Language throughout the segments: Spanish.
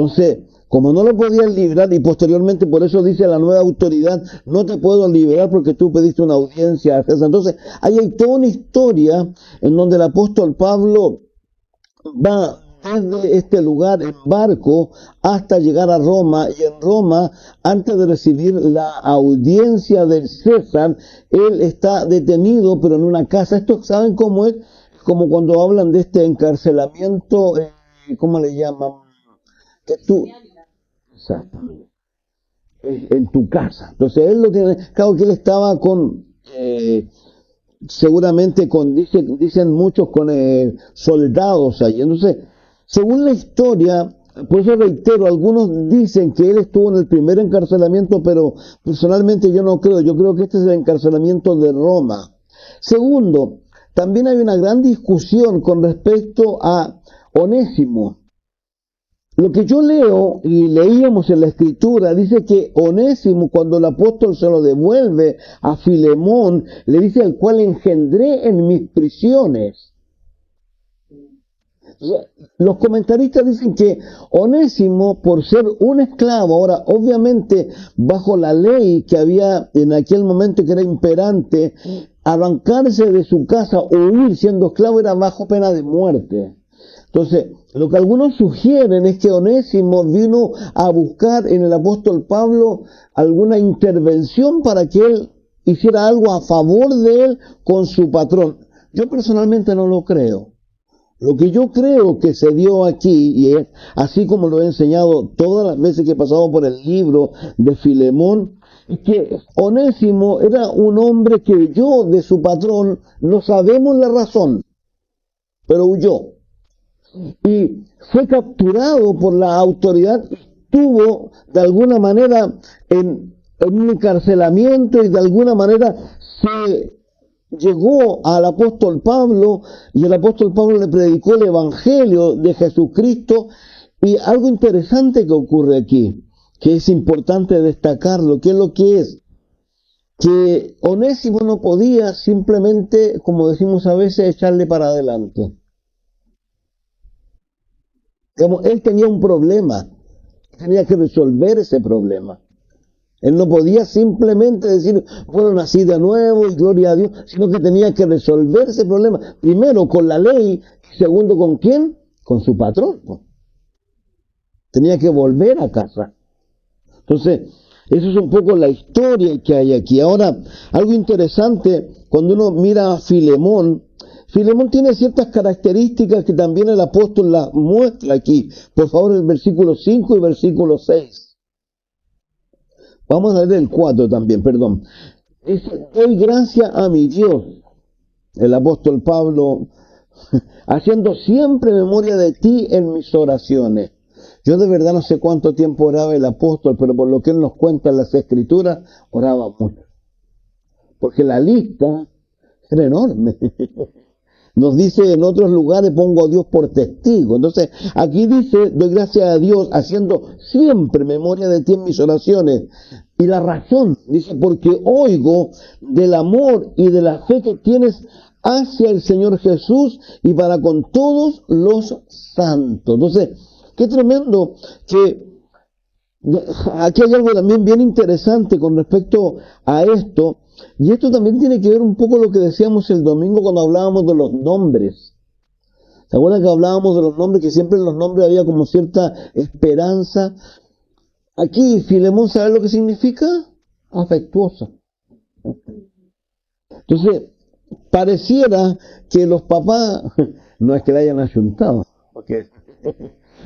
Entonces, como no lo podían librar, y posteriormente por eso dice la nueva autoridad, no te puedo liberar porque tú pediste una audiencia a César. Entonces, ahí hay toda una historia en donde el apóstol Pablo va desde este lugar en barco hasta llegar a Roma, y en Roma, antes de recibir la audiencia del César, él está detenido, pero en una casa. Esto, ¿saben cómo es? Como cuando hablan de este encarcelamiento, ¿cómo le llaman? Que tú, exactamente, en tu casa. Entonces él lo tiene, claro que él estaba con, seguramente con, dicen muchos, con soldados ahí. Entonces, según la historia, por eso reitero, algunos dicen que él estuvo en el primer encarcelamiento, pero personalmente yo no creo. Yo creo que este es el encarcelamiento de Roma. Segundo, también hay una gran discusión con respecto a Onésimo. Lo que yo leo y leíamos en la escritura dice que Onésimo, cuando el apóstol se lo devuelve a Filemón, le dice: al cual engendré en mis prisiones. Los comentaristas dicen que Onésimo, por ser un esclavo, ahora obviamente bajo la ley que había en aquel momento, que era imperante, arrancarse de su casa o huir siendo esclavo era bajo pena de muerte. Entonces, lo que algunos sugieren es que Onésimo vino a buscar en el apóstol Pablo alguna intervención para que él hiciera algo a favor de él con su patrón. Yo personalmente no lo creo. Lo que yo creo que se dio aquí, y es así como lo he enseñado todas las veces que he pasado por el libro de Filemón, es que Onésimo era un hombre que huyó de su patrón, no sabemos la razón, pero huyó. Y fue capturado por la autoridad, estuvo de alguna manera en un encarcelamiento, y de alguna manera se llegó al apóstol Pablo, y el apóstol Pablo le predicó el evangelio de Jesucristo. Y algo interesante que ocurre aquí, que es importante destacarlo, que es lo que es, que Onésimo no podía simplemente, como decimos a veces, echarle para adelante. Como él tenía un problema, tenía que resolver ese problema. Él no podía simplemente decir, bueno, nací de nuevo y gloria a Dios, sino que tenía que resolver ese problema. Primero con la ley, segundo con quién, con su patrón. Tenía que volver a casa. Entonces, eso es un poco la historia que hay aquí. Ahora, algo interesante, cuando uno mira a Filemón, Filemón tiene ciertas características que también el apóstol las muestra aquí. Por favor, el versículo 5 y versículo 6. Vamos a leer el 4 también, perdón. Dice: doy gracia a mi Dios, el apóstol Pablo, haciendo siempre memoria de ti en mis oraciones. Yo de verdad no sé cuánto tiempo oraba el apóstol, pero por lo que él nos cuenta en las escrituras, oraba mucho. Porque la lista era enorme. Nos dice en otros lugares, pongo a Dios por testigo. Entonces, aquí dice, doy gracias a Dios haciendo siempre memoria de ti en mis oraciones. Y la razón, dice, porque oigo del amor y de la fe que tienes hacia el Señor Jesús y para con todos los santos. Entonces, qué tremendo que aquí hay algo también bien interesante con respecto a esto. Y esto también tiene que ver un poco lo que decíamos el domingo cuando hablábamos de los nombres. ¿Se acuerdan que hablábamos de los nombres? Que siempre en los nombres había como cierta esperanza. Aquí Filemón, ¿sabe lo que significa? Afectuosa. Entonces, pareciera que los papás, no es que le hayan ayuntado,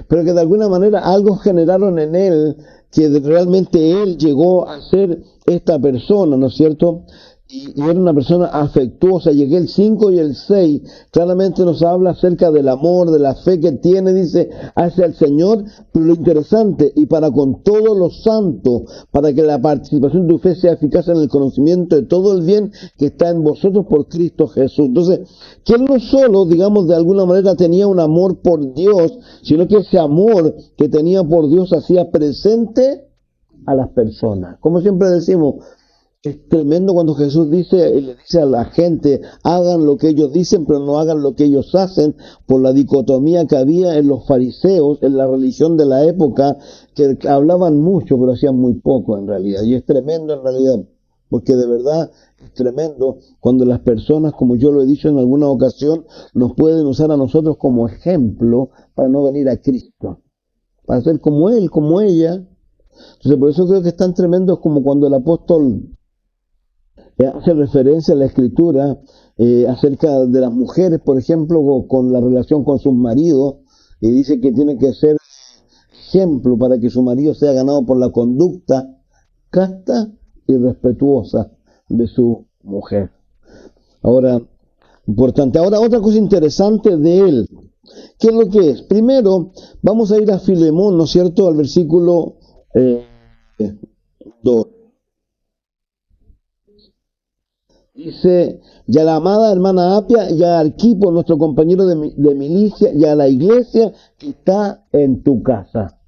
pero que de alguna manera algo generaron en él, que realmente él llegó a ser esta persona, ¿no es cierto? Y era una persona afectuosa. Llegué el 5 y el 6, claramente nos habla acerca del amor, de la fe que tiene, dice, hacia el Señor, pero lo interesante, y para con todos los santos, para que la participación de tu fe sea eficaz en el conocimiento de todo el bien que está en vosotros por Cristo Jesús. Entonces, que él no solo, digamos, de alguna manera tenía un amor por Dios, sino que ese amor que tenía por Dios hacía presente a las personas. Como siempre decimos, Es tremendo cuando Jesús dice, le dice a la gente, hagan lo que ellos dicen, pero no hagan lo que ellos hacen, por la dicotomía que había en los fariseos, en la religión de la época, que hablaban mucho, pero hacían muy poco en realidad. Y es tremendo en realidad, porque de verdad es tremendo cuando las personas, como yo lo he dicho en alguna ocasión, nos pueden usar a nosotros como ejemplo para no venir a Cristo, para ser como Él, como ella. Entonces por eso creo que es tan tremendo como cuando el apóstol hace referencia a la escritura acerca de las mujeres, por ejemplo, con la relación con sus maridos, y dice que tiene que ser ejemplo para que su marido sea ganado por la conducta casta y respetuosa de su mujer. Ahora, importante. Ahora, otra cosa interesante de él. ¿Qué es lo que es? Primero, vamos a ir a Filemón, ¿no es cierto?, al versículo 2. Dice, y a la amada hermana Apia, y a Arquipo, nuestro compañero de milicia, y a la iglesia que está en tu casa.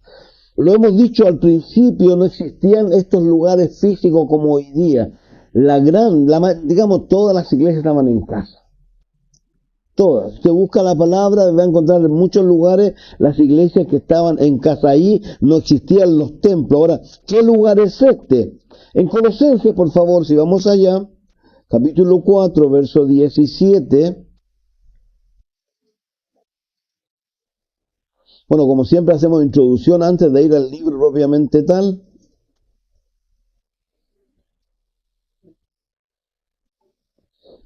Lo hemos dicho al principio, no existían estos lugares físicos como hoy día. Digamos, todas las iglesias estaban en casa. Todas. Si usted busca la palabra, va a encontrar en muchos lugares las iglesias que estaban en casa. Ahí no existían los templos. Ahora, ¿qué lugar es este? En Colosenses, por favor, si vamos allá, capítulo 4, verso 17. Bueno, como siempre hacemos introducción antes de ir al libro propiamente tal.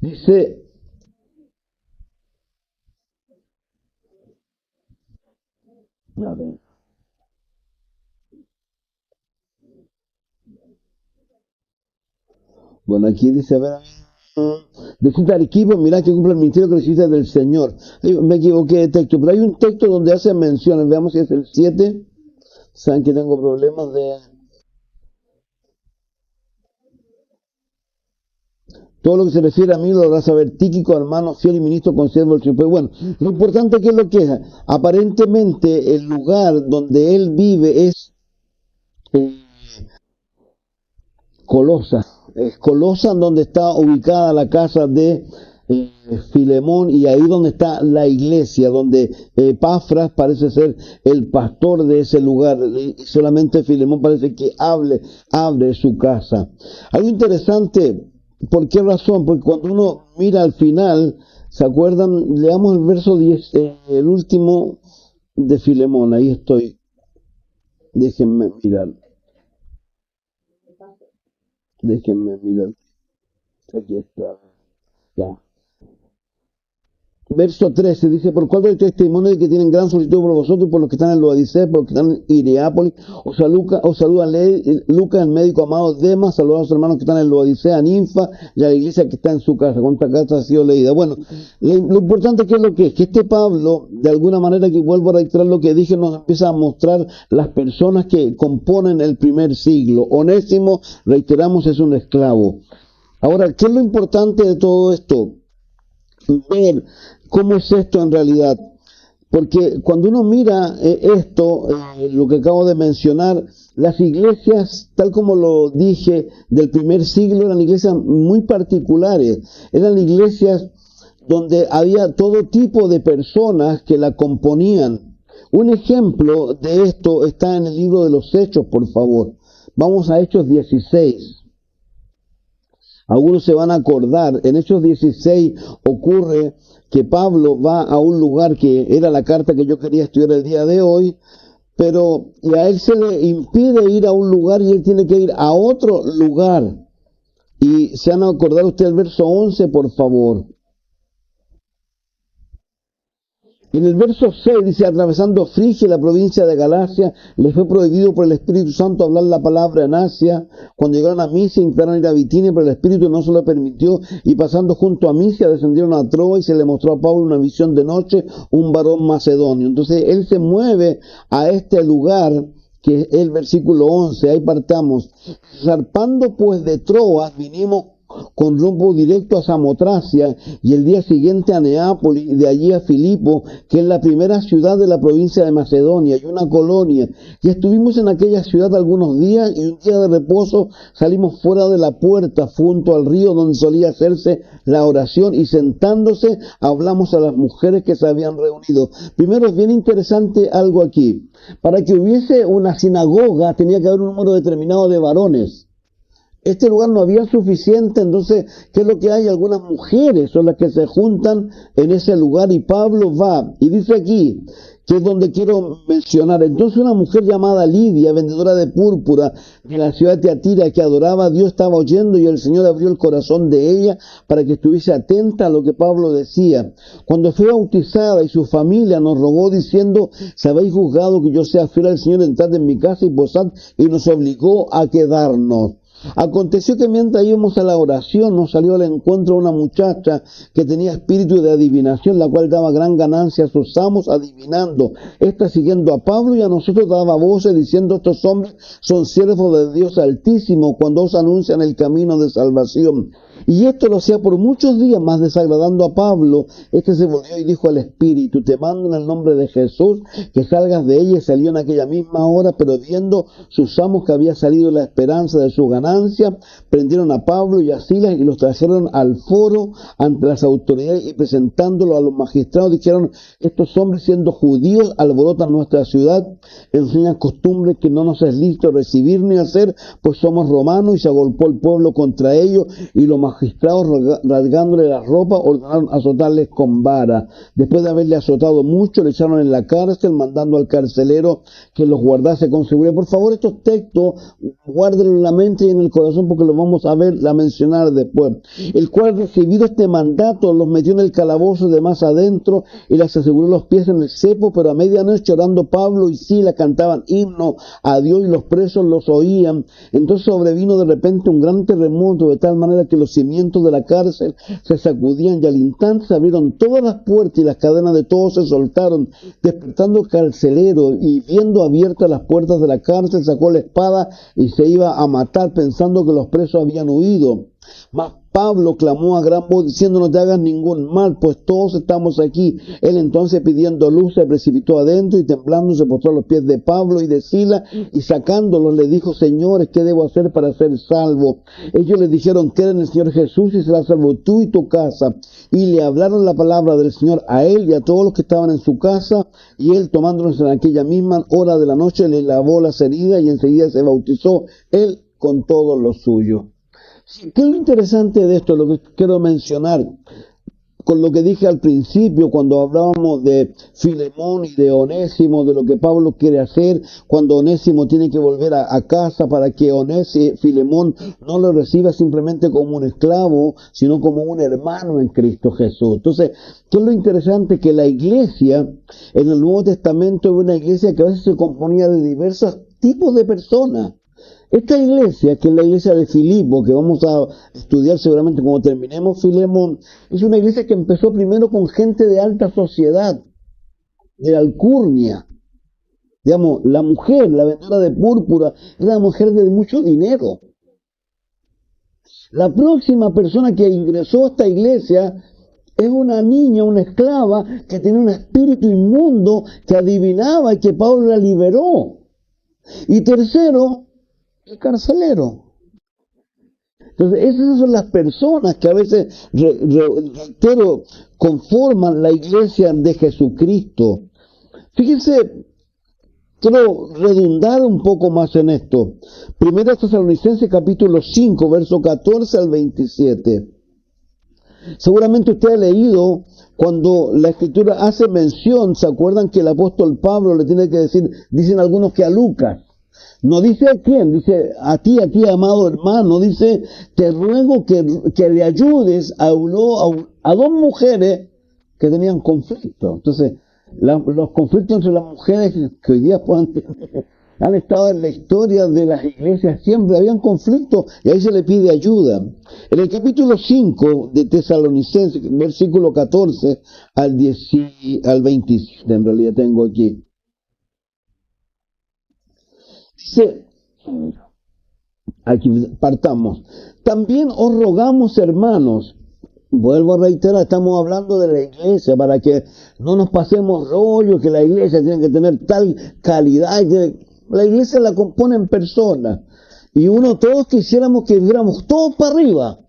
Dice, a ver. Bueno, aquí dice, a ver, decita al equipo, mirá que cumple el ministerio que recibiste del Señor. Me equivoqué de texto, pero hay un texto donde hace menciones, veamos si es el 7. Saben que tengo problemas de... Todo lo que se refiere a mí lo vas a saber Tíquico, hermano, fiel y ministro, consiervo del Señor. Bueno, lo importante que es lo que es. Aparentemente el lugar donde él vive es Colosa. Es Colosa donde está ubicada la casa de Filemón, y ahí donde está la iglesia, donde Epafras parece ser el pastor de ese lugar, y solamente Filemón parece que abre su casa. Algo interesante, ¿por qué razón? Porque cuando uno mira al final, ¿se acuerdan? Leamos el verso 10, el último de Filemón, ahí estoy, déjenme mirar, aquí está, ya. Verso 13 dice, por cuál doy testimonio de que tienen gran solicitud por vosotros y por los que están en Loadicea, por los que están en Hierápolis. Os saluda Lucas, el médico amado Demas, saluda a los hermanos que están en Loadicea, Ninfa, y a la iglesia que está en su casa. ¿Cuánta casa ha sido leída? Bueno, lo importante que es lo que es, que este Pablo, de alguna manera, que vuelvo a reiterar lo que dije, nos empieza a mostrar las personas que componen el primer siglo. Onésimo, reiteramos, es un esclavo. Ahora, ¿qué es lo importante de todo esto? Ver cómo es esto en realidad, porque cuando uno mira esto, lo que acabo de mencionar, las iglesias, tal como lo dije, del primer siglo, eran iglesias muy particulares, eran iglesias donde había todo tipo de personas que la componían. Un ejemplo de esto está en el libro de los Hechos, por favor. Vamos a Hechos 16. Algunos se van a acordar, en Hechos 16 ocurre que Pablo va a un lugar que era la carta que yo quería estudiar el día de hoy, pero y a él se le impide ir a un lugar y él tiene que ir a otro lugar. Y se van a acordar ustedes el verso 11, por favor. En el verso 6 dice, atravesando Frigia, la provincia de Galacia, les fue prohibido por el Espíritu Santo hablar la palabra en Asia. Cuando llegaron a Misia, intentaron ir a Bitinia, pero el Espíritu no se lo permitió, y pasando junto a Misia, descendieron a Troa, y se le mostró a Pablo una visión de noche, un varón macedonio. Entonces, él se mueve a este lugar, que es el versículo 11, ahí partamos. Zarpando pues de Troas, vinimos con rumbo directo a Samotracia y el día siguiente a Neápolis y de allí a Filipo, que es la primera ciudad de la provincia de Macedonia y una colonia. Y estuvimos en aquella ciudad algunos días y un día de reposo salimos fuera de la puerta junto al río donde solía hacerse la oración y sentándose hablamos a las mujeres que se habían reunido. Primero es bien interesante algo aquí. Para que hubiese una sinagoga tenía que haber un número determinado de varones. Este lugar no había suficiente, entonces, ¿qué es lo que hay? Algunas mujeres son las que se juntan en ese lugar y Pablo va, y dice aquí, que es donde quiero mencionar. Entonces una mujer llamada Lidia, vendedora de púrpura de la ciudad de Tiatira, que adoraba a Dios, estaba oyendo y el Señor abrió el corazón de ella para que estuviese atenta a lo que Pablo decía. Cuando fue bautizada y su familia nos rogó diciendo, ¿sabéis juzgado que yo sea fiel al Señor? Entrad en mi casa y posad, y nos obligó a quedarnos. Aconteció que mientras íbamos a la oración nos salió al encuentro una muchacha que tenía espíritu de adivinación, la cual daba gran ganancia a sus amos adivinando. Esta siguiendo a Pablo y a nosotros daba voces diciendo, estos hombres son siervos de Dios Altísimo cuando os anuncian el camino de salvación. Y esto lo hacía por muchos días, más desagradando a Pablo. Este se volvió y dijo al espíritu, te mando en el nombre de Jesús que salgas de ella. Y salió en aquella misma hora, pero viendo sus amos que había salido la esperanza de su ganancia, prendieron a Pablo y a Silas y los trajeron al foro ante las autoridades y presentándolo a los magistrados dijeron, estos hombres siendo judíos alborotan nuestra ciudad, enseñan costumbres que no nos es lícito recibir ni hacer, pues somos romanos. Y se agolpó el pueblo contra ellos y los magistrados, rasgándole la ropa, ordenaron azotarles con vara. Después de haberle azotado mucho, le echaron en la cárcel, mandando al carcelero que los guardase con seguridad. Por favor, estos textos, guárdenlos en la mente y en el corazón, porque los vamos a mencionar después. El cual, recibido este mandato, los metió en el calabozo de más adentro y les aseguró los pies en el cepo, pero a medianoche, orando Pablo y Silas, cantaban himno a Dios y los presos los oían. Entonces sobrevino de repente un gran terremoto, de tal manera que los cimientos de la cárcel se sacudían y al instante se abrieron todas las puertas y las cadenas de todos se soltaron. Despertando el carcelero y viendo abiertas las puertas de la cárcel, sacó la espada y se iba a matar pensando que los presos habían huido. Mas Pablo clamó a gran voz diciendo, no te hagas ningún mal, pues todos estamos aquí. Él entonces, pidiendo luz, se precipitó adentro y temblando se postró a los pies de Pablo y de Silas y sacándolos le dijo, señores, ¿qué debo hacer para ser salvo? Ellos le dijeron, cree en el Señor Jesús y serás salvo tú y tu casa. Y le hablaron la palabra del Señor a él y a todos los que estaban en su casa, y él, tomándolos en aquella misma hora de la noche, le lavó las heridas y enseguida se bautizó él con todos los suyos. ¿Qué es lo interesante de esto? Lo que quiero mencionar, con lo que dije al principio, cuando hablábamos de Filemón y de Onésimo, de lo que Pablo quiere hacer, cuando Onésimo tiene que volver a casa para que Filemón no lo reciba simplemente como un esclavo, sino como un hermano en Cristo Jesús. Entonces, ¿qué es lo interesante? Que la iglesia, en el Nuevo Testamento, es una iglesia que a veces se componía de diversos tipos de personas. Esta iglesia, que es la iglesia de Filipo, que vamos a estudiar seguramente cuando terminemos Filemón, es una iglesia que empezó primero con gente de alta sociedad, de alcurnia. Digamos, la mujer, la vendedora de púrpura, era una mujer de mucho dinero. La próxima persona que ingresó a esta iglesia es una niña, una esclava, que tenía un espíritu inmundo, que adivinaba y que Pablo la liberó. Y tercero, el carcelero. Entonces, esas son las personas que a veces, reitero, conforman la iglesia de Jesucristo. Fíjense, quiero redundar un poco más en esto. Primera Tesalonicenses capítulo 5, verso 14 al 27. Seguramente usted ha leído cuando la Escritura hace mención, ¿se acuerdan que el apóstol Pablo le tiene que decir, dicen algunos que a Lucas? No dice a quién, dice a ti, amado hermano, dice, te ruego que le ayudes a dos mujeres que tenían conflicto. Entonces, los conflictos entre las mujeres que hoy día han estado en la historia de las iglesias, siempre habían conflictos y ahí se le pide ayuda. En el capítulo 5 de Tesalonicenses, versículo 14 al 27, en realidad tengo aquí. Dice, Aquí partamos. También os rogamos, hermanos, vuelvo a reiterar, estamos hablando de la iglesia, para que no nos pasemos rollo, que la iglesia tiene que tener tal calidad, que la iglesia la componen personas, y todos quisiéramos que viéramos todos para arriba,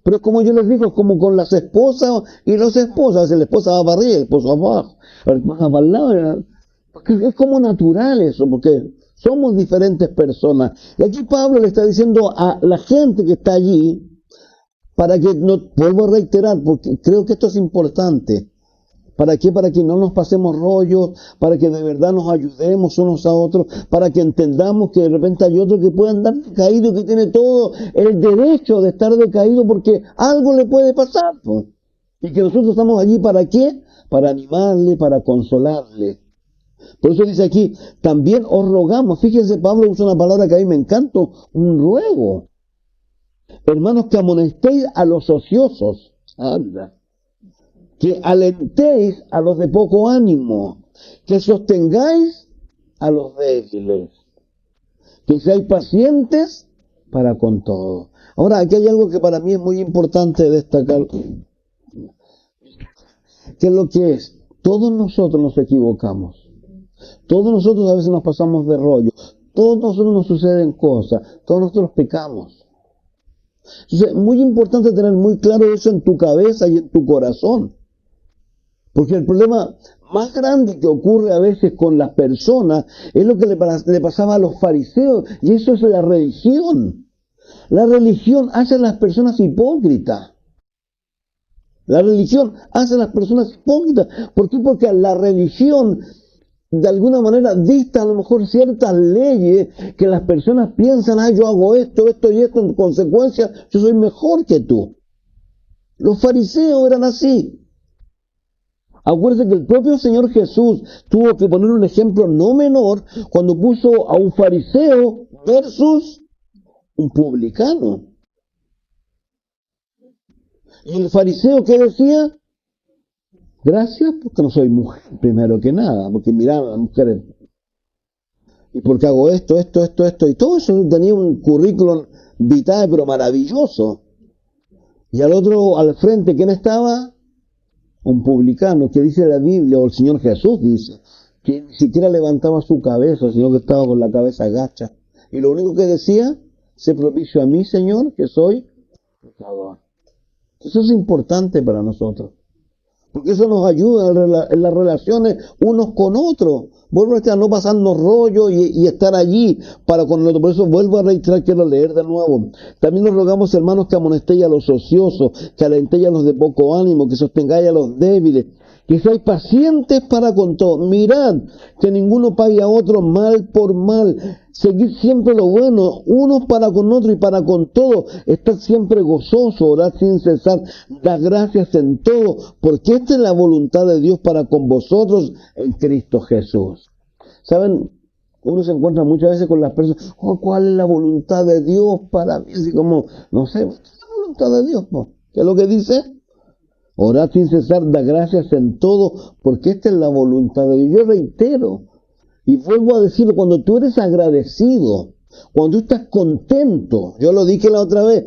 pero como yo les digo, es como con las esposas y los esposas, la esposa va para arriba, el esposo va para abajo, el esposo va para el lado, porque es como natural eso, porque somos diferentes personas. Y aquí Pablo le está diciendo a la gente que está allí, para que, no, vuelvo a reiterar, porque creo que esto es importante. ¿Para qué? Para que no nos pasemos rollos, para que de verdad nos ayudemos unos a otros, para que entendamos que de repente hay otro que puede andar decaído, que tiene todo el derecho de estar decaído porque algo le puede pasar, pues. Y que nosotros estamos allí ¿para qué? Para animarle, para consolarle. Por eso dice aquí, también os rogamos. Fíjense, Pablo usa una palabra que a mí me encanta, un ruego. Hermanos, que amonestéis a los ociosos. Anda. Que alentéis a los de poco ánimo, que sostengáis a los débiles, que seáis pacientes para con todo. Ahora, aquí hay algo que para mí es muy importante destacar, que es lo que es, todos nosotros nos equivocamos, todos nosotros a veces nos pasamos de rollo, todos nosotros nos suceden cosas, todos nosotros pecamos. Entonces, muy importante tener muy claro eso en tu cabeza y en tu corazón. Porque el problema más grande que ocurre a veces con las personas es lo que le pasaba a los fariseos, y eso es la religión. La religión hace a las personas hipócritas. La religión hace a las personas hipócritas. ¿Por qué? Porque la religión de alguna manera dicta a lo mejor ciertas leyes que las personas piensan, yo hago esto, esto y esto, en consecuencia yo soy mejor que tú. Los fariseos eran así. Acuérdense que el propio Señor Jesús tuvo que poner un ejemplo no menor cuando puso a un fariseo versus un publicano. Y el fariseo, ¿qué decía? Gracias porque no soy mujer, primero que nada, porque miraba a las mujeres. Y porque hago esto, y todo eso tenía un currículum vitae, pero maravilloso. Y al otro, al frente, ¿quién estaba? Un publicano, que dice la Biblia, o el Señor Jesús dice, que ni siquiera levantaba su cabeza, sino que estaba con la cabeza agacha. Y lo único que decía, sé propicio a mí, Señor, que soy pecador. Eso es importante para nosotros, porque eso nos ayuda en las relaciones unos con otros. Vuelvo a no pasarnos rollo y estar allí para con el otro. Por eso vuelvo a reiterar, quiero leer de nuevo. También nos rogamos, hermanos, que amonestéis a los ociosos, que alentéis a los de poco ánimo, que sostengáis a los débiles, que seáis pacientes para con todo. Mirad que ninguno pague a otro mal por mal. Seguid siempre lo bueno, unos para con otros y para con todos. Estad siempre gozosos, orad sin cesar, dad gracias en todo, porque esta es la voluntad de Dios para con vosotros en Cristo Jesús. ¿Saben? Uno se encuentra muchas veces con las personas, ¿cuál es la voluntad de Dios para mí? Así como, no sé, ¿qué es la voluntad de Dios? ¿Qué es lo que dice? Orad sin cesar, da gracias en todo, porque esta es la voluntad de Dios. Yo reitero, y vuelvo a decirlo, cuando tú eres agradecido, cuando tú estás contento, yo lo dije la otra vez,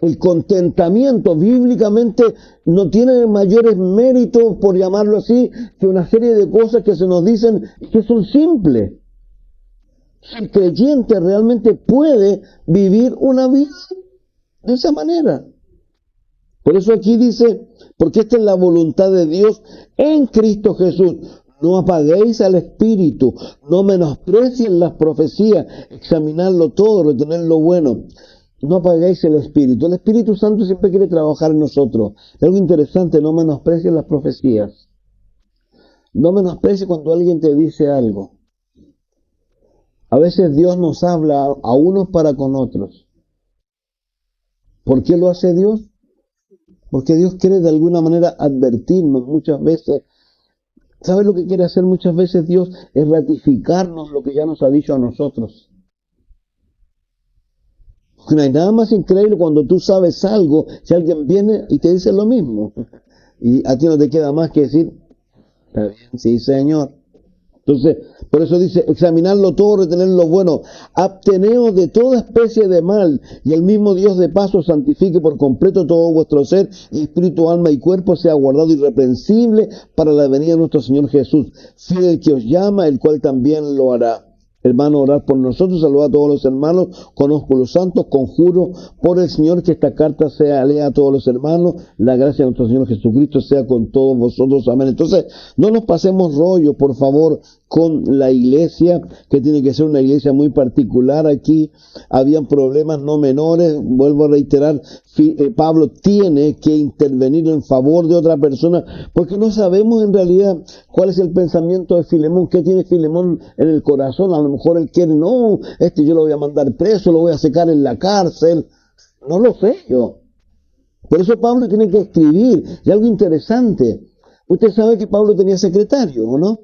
el contentamiento bíblicamente no tiene mayores méritos, por llamarlo así, que una serie de cosas que se nos dicen y que son simples. El creyente realmente puede vivir una vida de esa manera. Por eso aquí dice, porque esta es la voluntad de Dios en Cristo Jesús. No apaguéis al Espíritu, no menosprecien las profecías, examinadlo todo, retener lo bueno. No apaguéis el Espíritu. El Espíritu Santo siempre quiere trabajar en nosotros. Es algo interesante, no menosprecien las profecías. No menosprecies cuando alguien te dice algo. A veces Dios nos habla a unos para con otros. ¿Por qué lo hace Dios? Porque Dios quiere de alguna manera advertirnos muchas veces. ¿Sabes lo que quiere hacer muchas veces Dios? Es ratificarnos lo que ya nos ha dicho a nosotros. Porque no hay nada más increíble cuando tú sabes algo, si alguien viene y te dice lo mismo. Y a ti no te queda más que decir, está bien, sí, Señor. Entonces, por eso dice, examinarlo todo, retener lo bueno, absteneos de toda especie de mal, y el mismo Dios de paz os santifique por completo todo vuestro ser, espíritu, alma y cuerpo, sea guardado irreprensible para la venida de nuestro Señor Jesús. Fiel el que os llama, el cual también lo hará. Hermano, orad por nosotros, saludad a todos los hermanos, con ósculos santos, conjuro por el Señor que esta carta sea lea a todos los hermanos, la gracia de nuestro Señor Jesucristo sea con todos vosotros, amén. Entonces, no nos pasemos rollo, por favor, con la iglesia, que tiene que ser una iglesia muy particular aquí. Habían problemas no menores, vuelvo a reiterar, Pablo tiene que intervenir en favor de otra persona, porque no sabemos en realidad cuál es el pensamiento de Filemón, qué tiene Filemón en el corazón. A lo mejor él quiere, no, yo lo voy a mandar preso, lo voy a secar en la cárcel, no lo sé yo. Por eso Pablo tiene que escribir, y algo interesante, usted sabe que Pablo tenía secretario, ¿o no?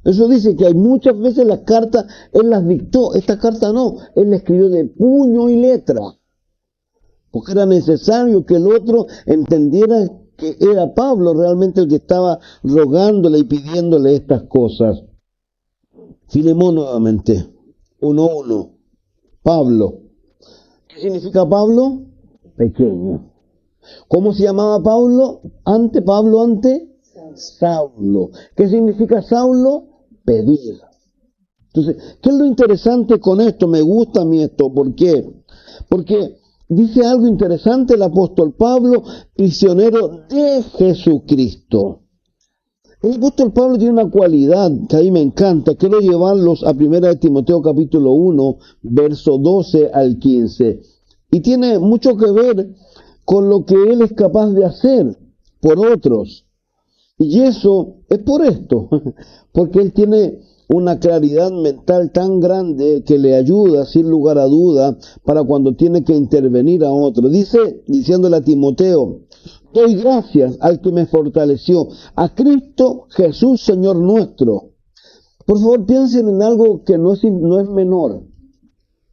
Eso dice que hay muchas veces las cartas, él las dictó, esta carta no, él la escribió de puño y letra, porque era necesario que el otro entendiera que era Pablo realmente el que estaba rogándole y pidiéndole estas cosas. Filemón nuevamente, 1:1, Pablo. ¿Qué significa Pablo? Pequeño. ¿Cómo se llamaba Pablo? Pablo antes, Saulo. ¿Qué significa Saulo? Pedir. Entonces, ¿qué es lo interesante con esto? Me gusta a mí esto. ¿Por qué? Porque dice algo interesante el apóstol Pablo, prisionero de Jesucristo. El apóstol Pablo tiene una cualidad que a mí me encanta. Quiero llevarlos a 1 Timoteo capítulo 1, verso 12 al 15. Y tiene mucho que ver con lo que él es capaz de hacer por otros. Y eso es por esto, porque él tiene una claridad mental tan grande que le ayuda, sin lugar a duda, para cuando tiene que intervenir a otro. Diciéndole a Timoteo, doy gracias al que me fortaleció, a Cristo Jesús, Señor nuestro. Por favor, piensen en algo que no es menor.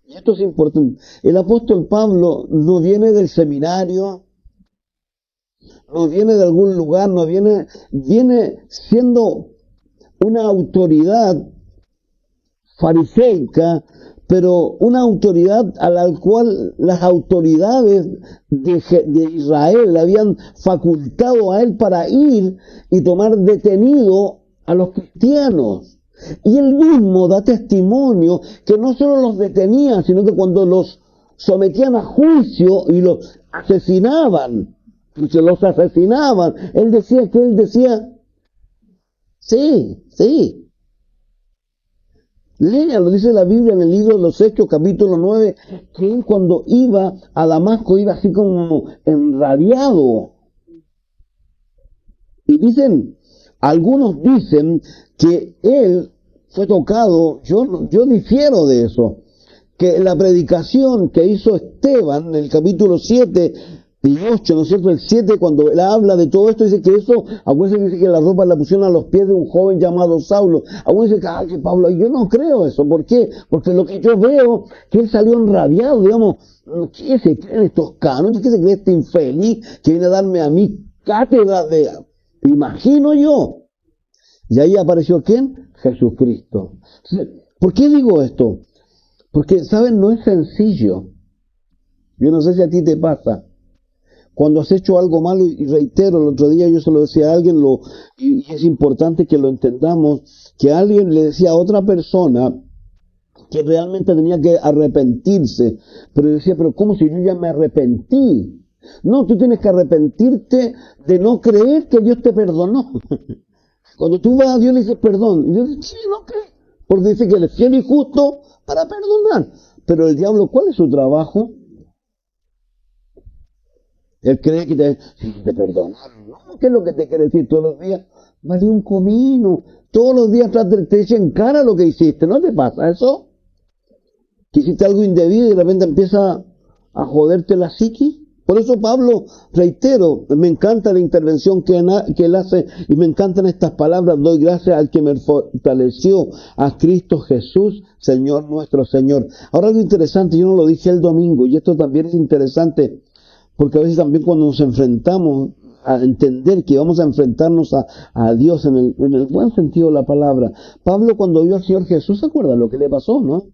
Y esto es importante. El apóstol Pablo no viene del seminario, no viene de algún lugar, viene siendo una autoridad fariseica, pero una autoridad a la cual las autoridades de Israel le habían facultado a él para ir y tomar detenido a los cristianos. Y él mismo da testimonio que no solo los detenían, sino que cuando los sometían a juicio y los asesinaban, él decía, sí. Léalo, dice la Biblia en el libro de los Hechos, capítulo 9, que él cuando iba a Damasco iba así como enrabiado. Y algunos dicen que él fue tocado, yo difiero de eso, que la predicación que hizo Esteban en el capítulo 7 y 8, ¿no es cierto? El 7, cuando él habla de todo esto, dice que eso, algunos dicen que la ropa la pusieron a los pies de un joven llamado Saulo. Algunos dicen que Pablo, yo no creo eso. ¿Por qué? Porque lo que yo veo, que él salió enrabiado, digamos, ¿qué se creen estos cánones? ¿Qué se cree este infeliz que viene a darme a mí cátedra de, imagino yo? Y ahí apareció ¿quién? Jesucristo. ¿Por qué digo esto? Porque, ¿saben? No es sencillo. Yo no sé si a ti te pasa. Cuando has hecho algo malo, y reitero, el otro día yo se lo decía a alguien, y es importante que lo entendamos, que alguien le decía a otra persona que realmente tenía que arrepentirse, pero decía, pero ¿cómo si yo ya me arrepentí? No, tú tienes que arrepentirte de no creer que Dios te perdonó. Cuando tú vas a Dios le dices perdón, y Dios dice, sí, no crees, porque dice que Él es fiel y justo para perdonar. Pero el diablo, ¿cuál es su trabajo? Él cree que te perdonaron. ¿No? ¿Qué es lo que te quiere decir todos los días? Vale un comino. Todos los días te echen en cara lo que hiciste. ¿No te pasa eso? Que hiciste algo indebido y de repente empieza a joderte la psiquis. Por eso Pablo, reitero, me encanta la intervención que él hace y me encantan estas palabras. Doy gracias al que me fortaleció, a Cristo Jesús, Señor nuestro Señor. Ahora algo interesante, yo no lo dije el domingo y esto también es interesante. Porque a veces también cuando nos enfrentamos a entender que vamos a enfrentarnos a Dios en el buen sentido de la palabra. Pablo, cuando vio al Señor Jesús, ¿se acuerda lo que le pasó, no?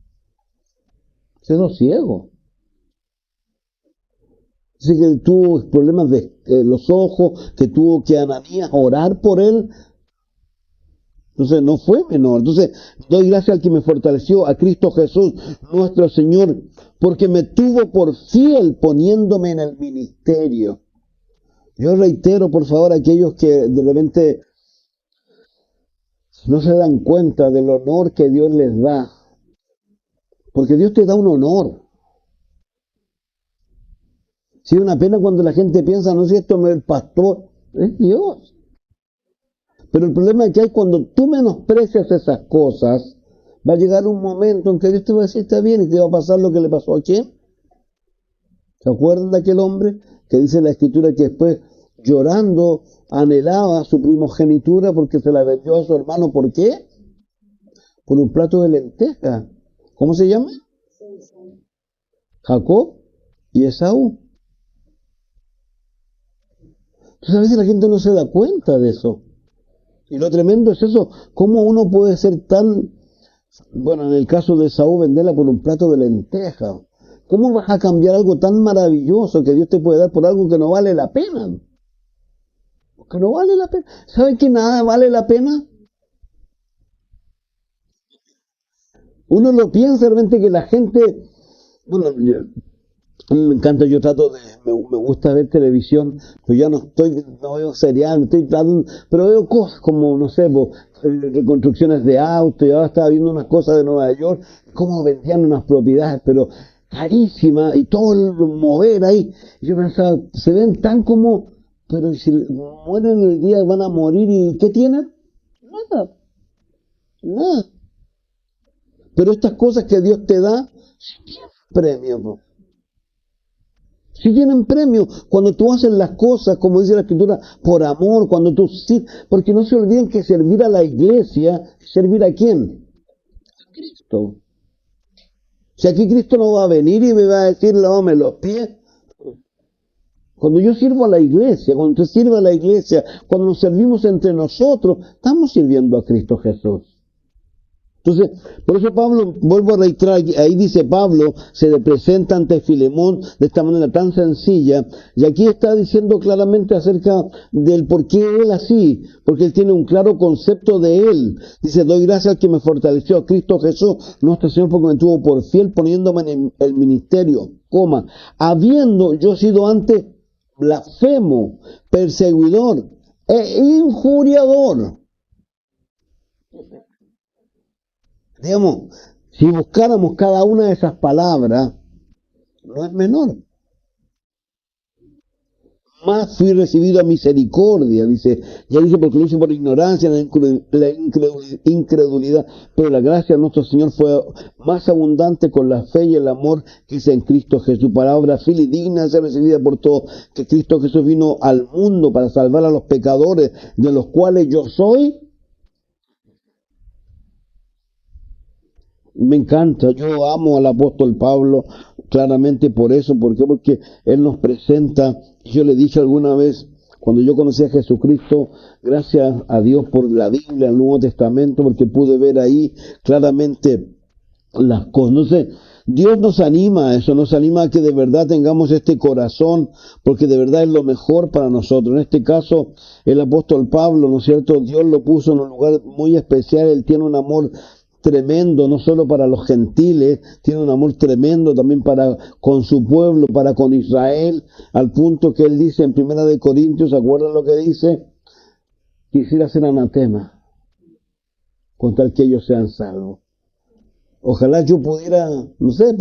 Se quedó ciego. Dice que tuvo problemas de los ojos, que tuvo que Ananías orar por él. Entonces no fue menor. Entonces doy gracias al que me fortaleció, a Cristo Jesús, nuestro Señor, porque me tuvo por fiel poniéndome en el ministerio. Yo reitero, por favor, a aquellos que de repente no se dan cuenta del honor que Dios les da. Porque Dios te da un honor. Sí, una pena cuando la gente piensa, no sé, esto no es el pastor, es Dios. Pero el problema es que hay cuando tú menosprecias esas cosas, va a llegar un momento en que Dios te va a decir, está bien, y te va a pasar lo que le pasó a quién. ¿Se acuerdan de aquel hombre que dice en la Escritura que después, llorando, anhelaba su primogenitura porque se la vendió a su hermano? ¿Por qué? Por un plato de lentejas. ¿Cómo se llama? Jacob y Esaú. Entonces a veces la gente no se da cuenta de eso. Y lo tremendo es eso, cómo uno puede ser tan, bueno, en el caso de Esaú, venderla por un plato de lentejas. ¿Cómo vas a cambiar algo tan maravilloso que Dios te puede dar por algo que no vale la pena? Que no vale la pena. ¿Saben que nada vale la pena? Uno lo piensa realmente que la gente, bueno, a mí me encanta, yo trato de, me gusta ver televisión, pero ya no veo serial, pero veo cosas como, no sé, reconstrucciones de autos, y ahora estaba viendo unas cosas de Nueva York, cómo vendían unas propiedades, pero carísimas, y todo el mover ahí. Y yo pensaba, se ven tan como, pero si mueren el día van a morir, ¿y qué tienen? Nada, nada. Pero estas cosas que Dios te da, sí tienen premio, ¿no? Sí tienen premio cuando tú haces las cosas, como dice la Escritura, por amor, cuando tú sí, porque no se olviden que servir a la iglesia, ¿servir a quién? A Cristo. Si aquí Cristo no va a venir y me va a decir, lávame los pies. Cuando yo sirvo a la iglesia, cuando usted sirve a la iglesia, cuando nos servimos entre nosotros, estamos sirviendo a Cristo Jesús. Entonces, por eso Pablo, vuelvo a reiterar, ahí dice Pablo, se le presenta ante Filemón de esta manera tan sencilla, y aquí está diciendo claramente acerca del por qué él así, porque él tiene un claro concepto de él. Dice, doy gracias al que me fortaleció, a Cristo Jesús, nuestro Señor, porque me tuvo por fiel poniéndome en el ministerio, habiendo yo sido antes blasfemo, perseguidor e injuriador. Digamos, si buscáramos cada una de esas palabras, no es menor. Más fui recibido a misericordia, dice, ya dice, porque lo hice por ignorancia, la incredulidad, pero la gracia de nuestro Señor fue más abundante con la fe y el amor que es en Cristo Jesús. Palabra fiel y digna de ser recibida por todos, que Cristo Jesús vino al mundo para salvar a los pecadores, de los cuales yo soy. Me encanta, yo amo al apóstol Pablo claramente por eso, porque él nos presenta, yo le dije alguna vez, cuando yo conocí a Jesucristo, gracias a Dios por la Biblia, el Nuevo Testamento, porque pude ver ahí claramente las cosas. Entonces, Dios nos anima a eso, nos anima a que de verdad tengamos este corazón, porque de verdad es lo mejor para nosotros. En este caso, el apóstol Pablo, ¿no es cierto? Dios lo puso en un lugar muy especial, él tiene un amor tremendo, no solo para los gentiles, tiene un amor tremendo también para con su pueblo, para con Israel, al punto que él dice en 1 Corintios, ¿se acuerdan lo que dice? Quisiera ser anatema, con tal que ellos sean salvos. Ojalá yo pudiera, no sé,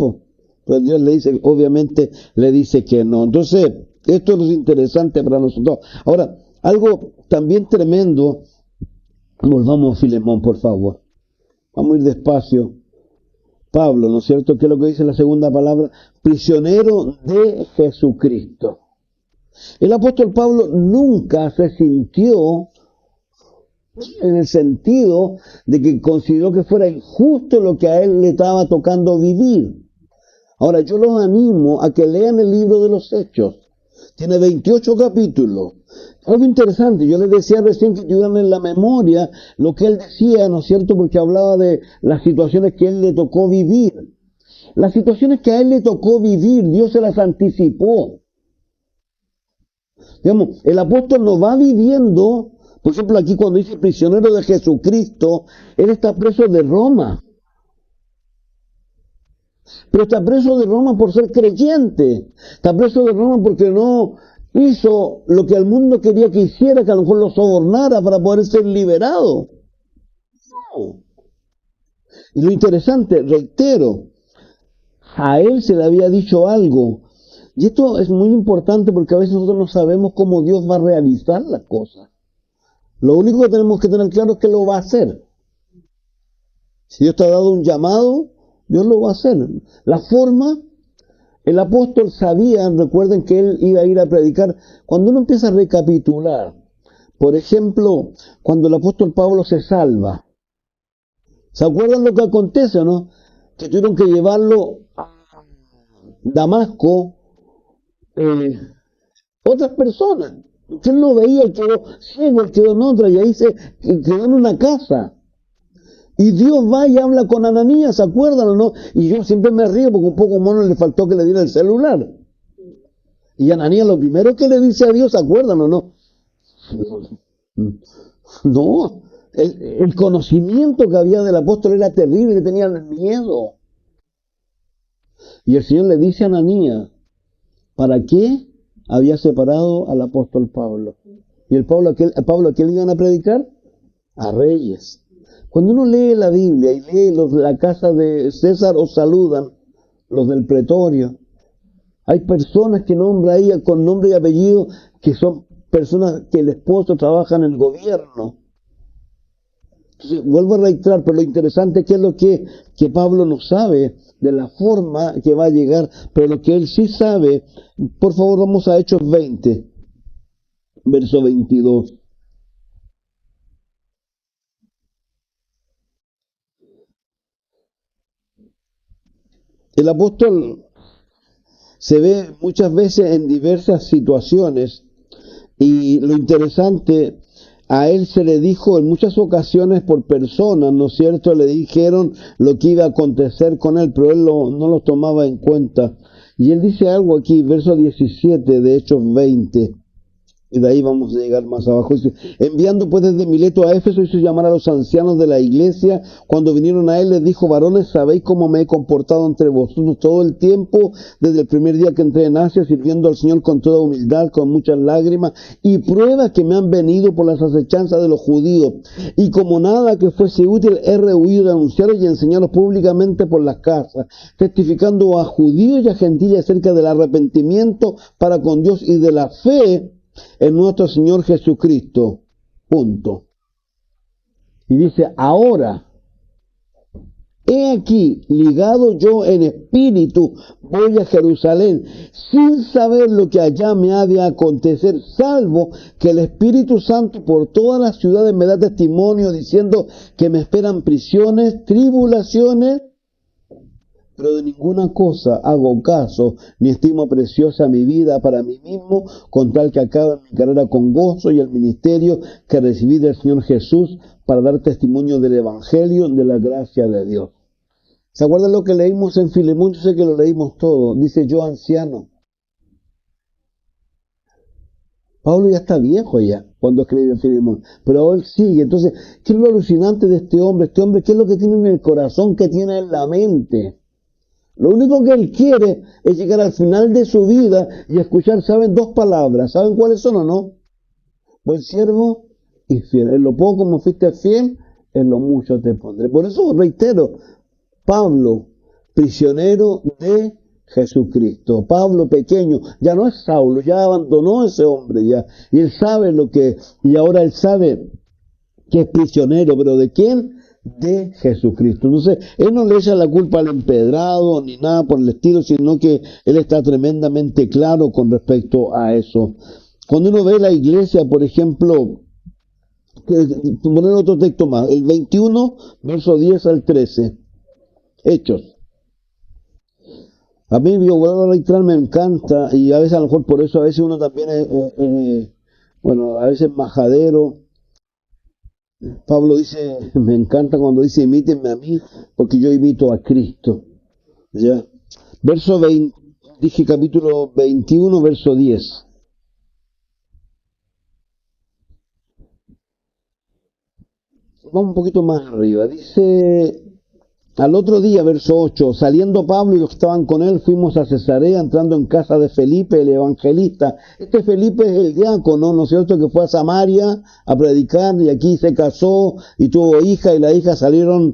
pero Dios le dice, obviamente le dice que no. Entonces, esto es interesante para nosotros. Ahora, algo también tremendo, volvamos a Filemón, por favor. Vamos a ir despacio. Pablo, ¿no es cierto? ¿Qué es lo que dice la segunda palabra? Prisionero de Jesucristo. El apóstol Pablo nunca se sintió en el sentido de que consideró que fuera injusto lo que a él le estaba tocando vivir. Ahora, yo los animo a que lean el libro de los Hechos. Tiene 28 capítulos. Algo interesante, yo les decía recién que tuvieran en la memoria lo que él decía, ¿no es cierto? Porque hablaba de las situaciones que él le tocó vivir. Las situaciones que a él le tocó vivir, Dios se las anticipó. Digamos, el apóstol no va viviendo, por ejemplo, aquí cuando dice prisionero de Jesucristo, él está preso de Roma. Pero está preso de Roma por ser creyente. Está preso de Roma porque no hizo lo que el mundo quería que hiciera, que a lo mejor lo sobornara para poder ser liberado. No. Y lo interesante, reitero, a él se le había dicho algo. Y esto es muy importante porque a veces nosotros no sabemos cómo Dios va a realizar las cosas. Lo único que tenemos que tener claro es que lo va a hacer. Si Dios te ha dado un llamado, Dios lo va a hacer. La forma, el apóstol sabía, recuerden que él iba a ir a predicar. Cuando uno empieza a recapitular, por ejemplo, cuando el apóstol Pablo se salva, ¿se acuerdan lo que acontece, no? Que tuvieron que llevarlo a Damasco, otras personas. Que él no veía, él quedó ciego, él quedó en otra, y ahí se quedó en una casa. Y Dios va y habla con Ananías, ¿se acuerdan o no? Y yo siempre me río porque un poco mono le faltó que le diera el celular. Y Ananías lo primero que le dice a Dios, ¿se acuerdan o no? No, el conocimiento que había del apóstol era terrible, le tenían miedo. Y el Señor le dice a Ananías, ¿para qué había separado al apóstol Pablo? ¿Y el Pablo a qué le iban a predicar? A reyes. Cuando uno lee la Biblia y lee los de la casa de César, os saludan, los del pretorio. Hay personas que nombra ahí con nombre y apellido, que son personas que el esposo trabaja en el gobierno. Entonces, vuelvo a reiterar, pero lo interesante es que es lo que Pablo no sabe de la forma que va a llegar, pero lo que él sí sabe. Por favor, vamos a Hechos 20, verso 22. El apóstol se ve muchas veces en diversas situaciones y lo interesante, a él se le dijo en muchas ocasiones por personas, ¿no es cierto? Le dijeron lo que iba a acontecer con él, pero él no lo tomaba en cuenta. Y él dice algo aquí, verso 17 de Hechos 20. Y de ahí vamos a llegar más abajo. Dice, enviando pues desde Mileto a Éfeso, hizo llamar a los ancianos de la iglesia. Cuando vinieron a él, les dijo, varones, ¿sabéis cómo me he comportado entre vosotros todo el tiempo, desde el primer día que entré en Asia, sirviendo al Señor con toda humildad, con muchas lágrimas, y pruebas que me han venido por las acechanzas de los judíos? Y como nada que fuese útil, he rehuido de anunciaros y enseñaros públicamente por las casas, testificando a judíos y a gentiles acerca del arrepentimiento para con Dios y de la fe en nuestro Señor Jesucristo. Punto. Y dice, ahora, he aquí, ligado yo en espíritu, voy a Jerusalén, sin saber lo que allá me ha de acontecer, salvo que el Espíritu Santo por todas las ciudades me da testimonio, diciendo que me esperan prisiones, tribulaciones, pero de ninguna cosa hago caso, ni estimo preciosa mi vida para mí mismo, con tal que acabe mi carrera con gozo y el ministerio que recibí del Señor Jesús para dar testimonio del Evangelio, de la gracia de Dios. ¿Se acuerdan lo que leímos en Filemón? Yo sé que lo leímos todo. Dice, yo anciano. Pablo ya está viejo ya cuando escribe en Filemón, pero él sigue. Entonces, ¿qué es lo alucinante de este hombre? Este hombre, ¿qué es lo que tiene en el corazón, qué tiene en la mente? Lo único que él quiere es llegar al final de su vida y escuchar, ¿saben? Dos palabras. ¿Saben cuáles son o no? Buen siervo y fiel. En lo poco me fuiste fiel, en lo mucho te pondré. Por eso reitero, Pablo, prisionero de Jesucristo. Pablo pequeño, ya no es Saulo, ya abandonó a ese hombre ya. Y él sabe y ahora él sabe que es prisionero, pero ¿de quién? De Jesucristo. Entonces, él no le echa la culpa al empedrado ni nada por el estilo, sino que él está tremendamente claro con respecto a eso. Cuando uno ve la iglesia, por ejemplo, poner otro texto más, el 21, verso 10 al 13, Hechos. A mí, yo vuelvo a reiterar, me encanta, y a veces a lo mejor por eso a veces uno también bueno, a veces majadero. Pablo dice, me encanta cuando dice, imítenme a mí, porque yo imito a Cristo. ¿Ya? Verso 20, dije capítulo 21, verso 10. Vamos un poquito más arriba. Dice, al otro día, verso 8, saliendo Pablo y los que estaban con él, fuimos a Cesarea, entrando en casa de Felipe, el evangelista. Este Felipe es el diácono, ¿no es cierto?, que fue a Samaria a predicar, y aquí se casó y tuvo hija, y la hija salieron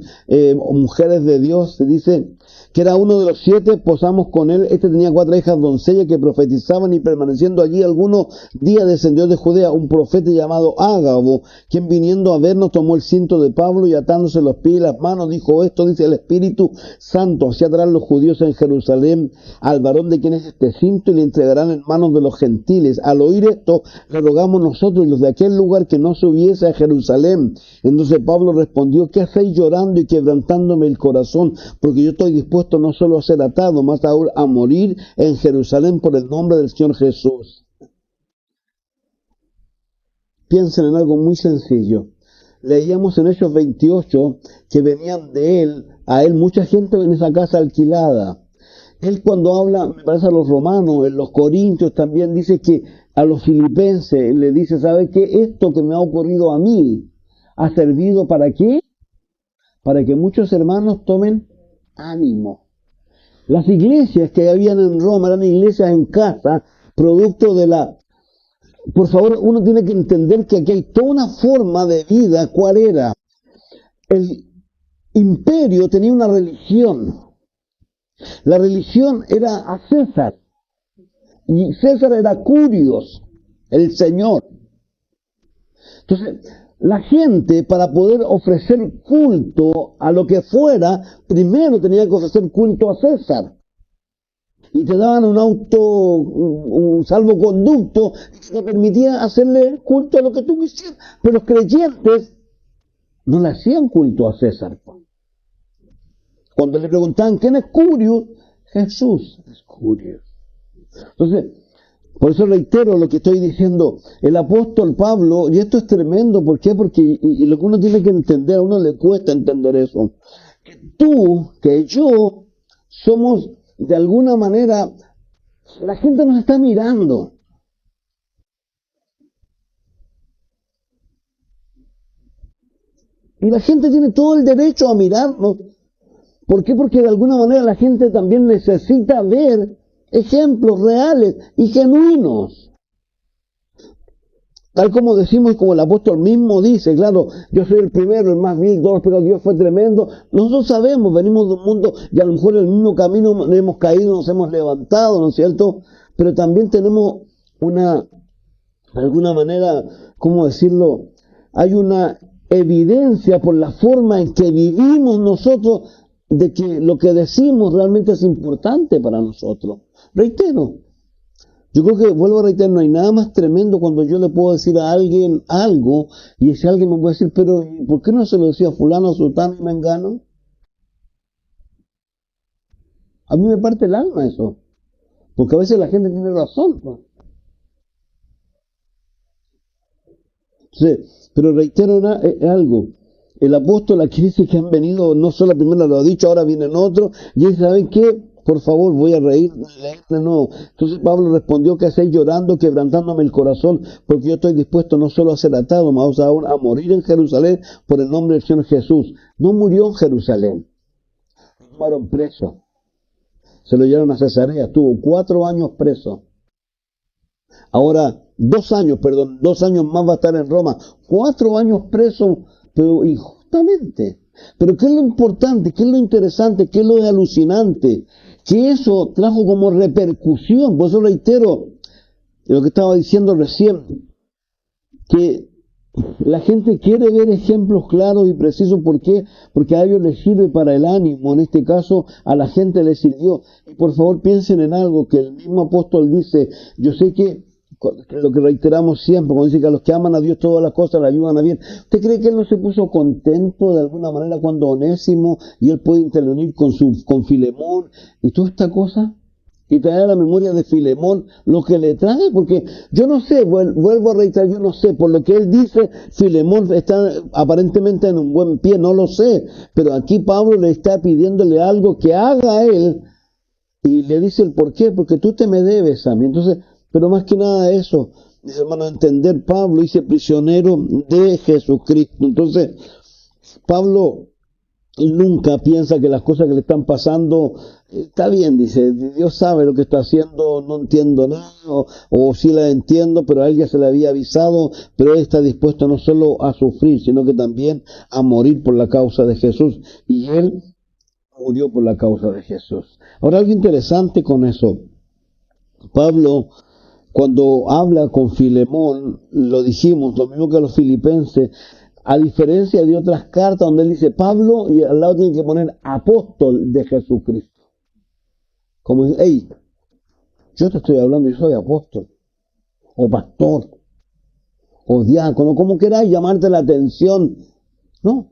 mujeres de Dios. Se dice que era uno de los 7, posamos con él. Este tenía 4 hijas doncellas que profetizaban, y permaneciendo allí algunos días descendió de Judea un profeta llamado Ágabo, quien viniendo a vernos tomó el cinto de Pablo y atándose los pies y las manos dijo, esto dice el Espíritu Santo, así atarán los judíos en Jerusalén al varón de quien es este cinto, y le entregarán en manos de los gentiles. Al oír esto, le rogamos nosotros y los de aquel lugar que no subiese a Jerusalén. Entonces Pablo respondió, ¿qué hacéis llorando y quebrantándome el corazón? Porque yo estoy dispuesto no solo a ser atado, más aún a morir en Jerusalén por el nombre del Señor Jesús. Piensen en algo muy sencillo. Leíamos en Hechos 28 que venían a él mucha gente en esa casa alquilada. Él cuando habla, me parece a los romanos, en los corintios también dice que a los filipenses le dice, ¿sabe qué? Esto que me ha ocurrido a mí ha servido ¿para qué? Para que muchos hermanos tomen ánimo. Las iglesias que habían en Roma eran iglesias en casa, producto de la... Por favor, uno tiene que entender que aquí hay toda una forma de vida. ¿Cuál era? El imperio tenía una religión. La religión era a César. Y César era Curios, el Señor. Entonces, la gente, para poder ofrecer culto a lo que fuera, primero tenía que ofrecer culto a César. Y te daban un salvoconducto que te permitía hacerle culto a lo que tú quisieras. Pero los creyentes no le hacían culto a César. Cuando le preguntaban, ¿quién es Curios? Jesús es Curios. Entonces, por eso reitero lo que estoy diciendo, el apóstol Pablo, y esto es tremendo, ¿por qué? Porque y lo que uno tiene que entender, a uno le cuesta entender eso, que tú, que yo, somos de alguna manera, la gente nos está mirando. Y la gente tiene todo el derecho a mirarnos. ¿Por qué? Porque de alguna manera la gente también necesita ver ejemplos reales y genuinos. Tal como decimos y como el apóstol mismo dice, claro, yo soy el primero, el más vil, todos los pecados de Dios fue tremendo. Nosotros sabemos, venimos de un mundo y a lo mejor en el mismo camino hemos caído, nos hemos levantado, ¿no es cierto? Pero también tenemos de alguna manera, ¿cómo decirlo? Hay una evidencia por la forma en que vivimos nosotros de que lo que decimos realmente es importante para nosotros. Reitero, yo creo que, vuelvo a reiterar, no hay nada más tremendo cuando yo le puedo decir a alguien algo y ese alguien me puede decir, pero ¿por qué no se lo decía a fulano, sultano y mengano? A mí me parte el alma eso, porque a veces la gente tiene razón. Sí, pero reitero algo. El apóstol aquí dice que han venido, no solo la primera lo ha dicho, ahora vienen otros, y dice, ¿saben qué? Por favor, voy a leer de nuevo. Entonces Pablo respondió, ¿qué hacéis llorando, quebrantándome el corazón? Porque yo estoy dispuesto no solo a ser atado, más aún a morir en Jerusalén por el nombre del Señor Jesús. No murió en Jerusalén, lo tomaron preso. Se lo llevaron a Cesarea, estuvo 4 años preso. Ahora, 2 años más va a estar en Roma. 4 años preso, pero injustamente. Pero ¿qué es lo importante? ¿Qué es lo interesante? ¿Qué es lo alucinante? Que eso trajo como repercusión. Por eso reitero lo que estaba diciendo recién, que la gente quiere ver ejemplos claros y precisos. ¿Por qué? Porque a ellos les sirve para el ánimo. En este caso, a la gente les sirvió. Y por favor piensen en algo que el mismo apóstol dice. Yo sé que lo que reiteramos siempre, cuando dice que a los que aman a Dios todas las cosas le ayudan a bien. ¿Usted cree que él no se puso contento de alguna manera cuando Onésimo y él puede intervenir con Filemón y toda esta cosa? y traer a la memoria de Filemón lo que le trae, porque yo no sé, vuelvo a reiterar, yo no sé, por lo que él dice, Filemón está aparentemente en un buen pie, no lo sé, pero aquí Pablo le está pidiéndole algo que haga él, y le dice el por qué, porque tú te me debes a mí. Entonces, pero más que nada eso, mis hermanos, entender, Pablo dice prisionero de Jesucristo. Entonces, Pablo nunca piensa que las cosas que le están pasando, está bien, dice, Dios sabe lo que está haciendo, no entiendo nada, o sí la entiendo, pero a él ya se le había avisado, pero él está dispuesto no solo a sufrir, sino que también a morir por la causa de Jesús, y él murió por la causa de Jesús. Ahora, algo interesante con eso, Pablo, cuando habla con Filemón, lo dijimos, lo mismo que a los filipenses, a diferencia de otras cartas donde él dice Pablo y al lado tiene que poner apóstol de Jesucristo. Como dice, hey, yo te estoy hablando, yo soy apóstol, o pastor, o diácono, como queráis llamarte la atención. No,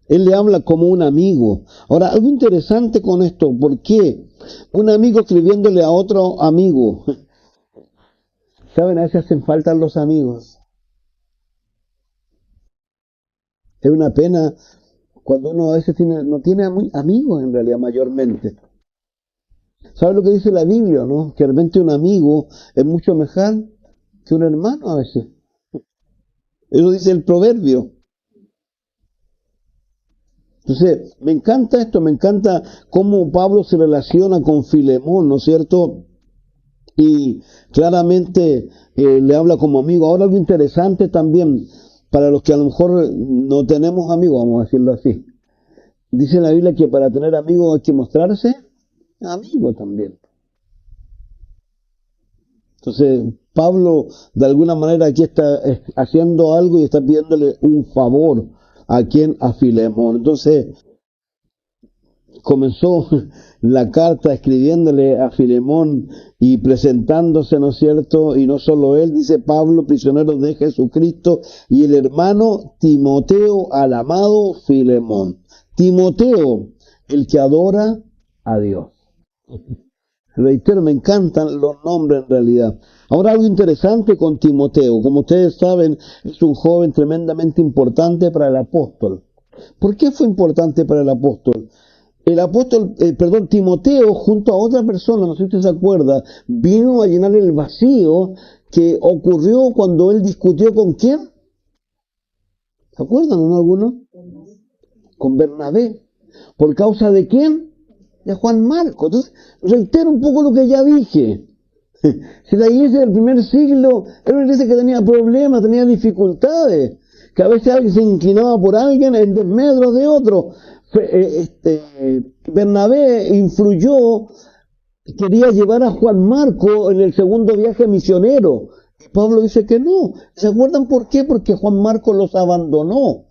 él le habla como un amigo. Ahora, algo interesante con esto, ¿por qué? Un amigo escribiéndole a otro amigo. ¿Saben? A veces hacen falta los amigos. Es una pena cuando uno a veces no tiene amigos en realidad mayormente. ¿Sabe lo que dice la Biblia, no? Que realmente un amigo es mucho mejor que un hermano a veces. Eso dice el proverbio. Entonces, me encanta esto, me encanta cómo Pablo se relaciona con Filemón, ¿no es cierto? Y claramente le habla como amigo. Ahora algo interesante también, para los que a lo mejor no tenemos amigos, vamos a decirlo así. Dice la Biblia que para tener amigos hay que mostrarse amigo también. Entonces, Pablo de alguna manera aquí está haciendo algo y está pidiéndole un favor a quien, a Filemón. Entonces, comenzó la carta escribiéndole a Filemón y presentándose, ¿no es cierto? Y no solo él, dice Pablo, prisionero de Jesucristo, y el hermano Timoteo al amado Filemón. Timoteo, el que adora a Dios. Reitero, me encantan los nombres en realidad. Ahora, algo interesante con Timoteo. Como ustedes saben, es un joven tremendamente importante para el apóstol. ¿Por qué fue importante para el apóstol? El apóstol, Timoteo, junto a otra persona, no sé si usted se acuerda, vino a llenar el vacío que ocurrió cuando él discutió ¿con quién? ¿Se acuerdan, no alguno? Con Bernabé. ¿Por causa de quién? De Juan Marcos. Entonces, reitero un poco lo que ya dije. Si la iglesia del primer siglo era una iglesia que tenía problemas, tenía dificultades, que a veces alguien se inclinaba por alguien en desmedro de otro. Bernabé influyó, quería llevar a Juan Marco en el segundo viaje misionero. Y Pablo dice que no. ¿Se acuerdan por qué? Porque Juan Marco los abandonó.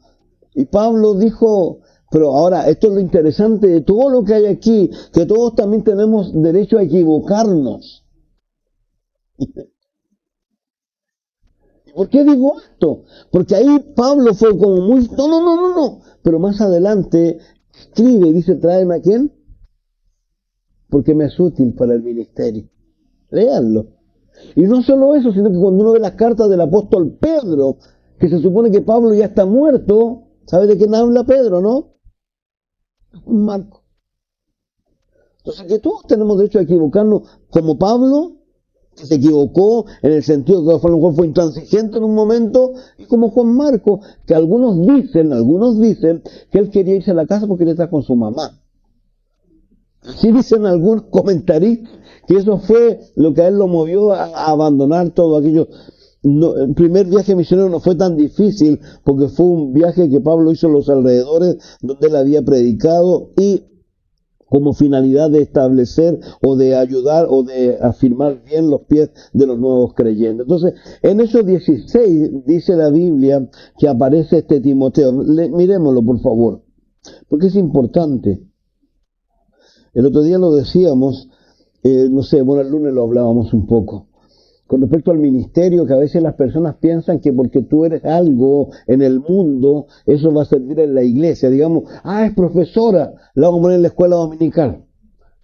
Y Pablo dijo, pero ahora, esto es lo interesante de todo lo que hay aquí, que todos también tenemos derecho a equivocarnos. ¿Y por qué digo esto? Porque ahí Pablo fue como muy, no. Pero más adelante escribe y dice, tráeme a quién, porque me es útil para el ministerio. Léanlo. Y no solo eso, sino que cuando uno ve las cartas del apóstol Pedro, que se supone que Pablo ya está muerto, ¿sabe de quién habla Pedro, no? Marco. Entonces, que todos tenemos derecho a equivocarnos, como Pablo, que se equivocó en el sentido que a lo mejor fue intransigente en un momento, y como Juan Marco, que algunos dicen que él quería irse a la casa porque quería estar con su mamá. Sí dicen algunos comentaristas que eso fue lo que a él lo movió a abandonar todo aquello. No, el primer viaje misionero no fue tan difícil porque fue un viaje que Pablo hizo en los alrededores donde él había predicado y como finalidad de establecer o de ayudar o de afirmar bien los pies de los nuevos creyentes. Entonces, en esos 16 dice la Biblia que aparece este Timoteo. Miremoslo, por favor, porque es importante. El otro día lo decíamos, el lunes lo hablábamos un poco. Con respecto al ministerio, que a veces las personas piensan que porque tú eres algo en el mundo, eso va a servir en la iglesia. Digamos, es profesora, la vamos a poner en la escuela dominical.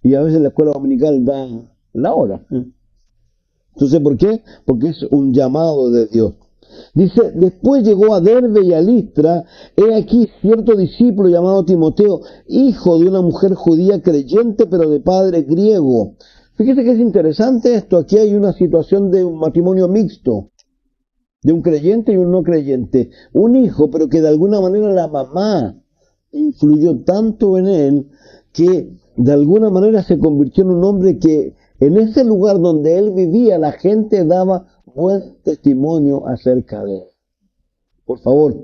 Y a veces la escuela dominical da la hora. Entonces, ¿por qué? Porque es un llamado de Dios. Dice, después llegó a Derbe y a Listra, he aquí cierto discípulo llamado Timoteo, hijo de una mujer judía creyente, pero de padre griego. Fíjese que es interesante esto, aquí hay una situación de un matrimonio mixto, de un creyente y un no creyente. Un hijo, pero que de alguna manera la mamá influyó tanto en él, que de alguna manera se convirtió en un hombre que en ese lugar donde él vivía, la gente daba buen testimonio acerca de él. Por favor,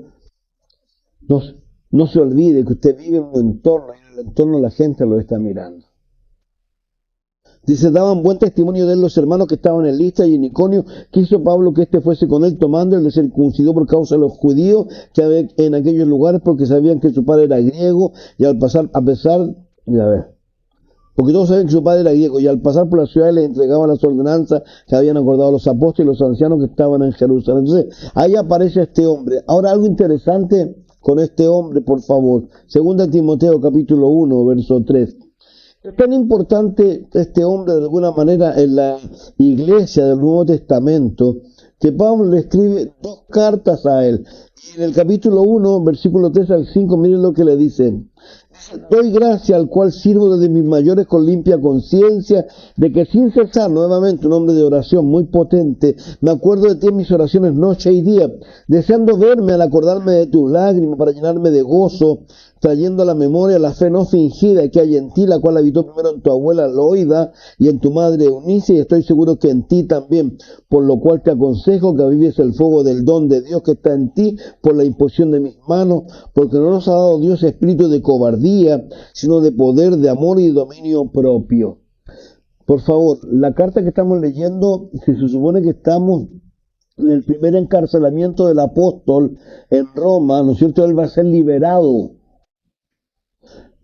no se olvide que usted vive en un entorno y en el entorno la gente lo está mirando. Dice, daban buen testimonio de él los hermanos que estaban en Listra y en Iconio. Quiso Pablo que éste fuese con él, tomando, él le circuncidó por causa de los judíos que había en aquellos lugares, porque sabían que su padre era griego, y al pasar, porque todos sabían que su padre era griego, y al pasar por la ciudad les entregaba las ordenanzas que habían acordado los apóstoles y los ancianos que estaban en Jerusalén. Entonces, ahí aparece este hombre. Ahora, algo interesante con este hombre, por favor. Segunda Timoteo, capítulo 1, verso 3. Es tan importante este hombre de alguna manera en la iglesia del Nuevo Testamento que Pablo le escribe 2 cartas a él. Y en el capítulo 1, versículo 3 al 5, miren lo que le dice. Doy gracia al cual sirvo desde mis mayores con limpia conciencia, de que sin cesar, nuevamente un hombre de oración muy potente, me acuerdo de ti en mis oraciones noche y día, deseando verme al acordarme de tus lágrimas para llenarme de gozo, trayendo a la memoria la fe no fingida que hay en ti, la cual habitó primero en tu abuela Loida y en tu madre Eunice, y estoy seguro que en ti también, por lo cual te aconsejo que avives el fuego del don de Dios que está en ti por la imposición de mis manos, porque no nos ha dado Dios espíritu de cobardía, sino de poder, de amor y dominio propio. Por favor, la carta que estamos leyendo, se supone que estamos en el primer encarcelamiento del apóstol en Roma, ¿no es cierto? Él va a ser liberado.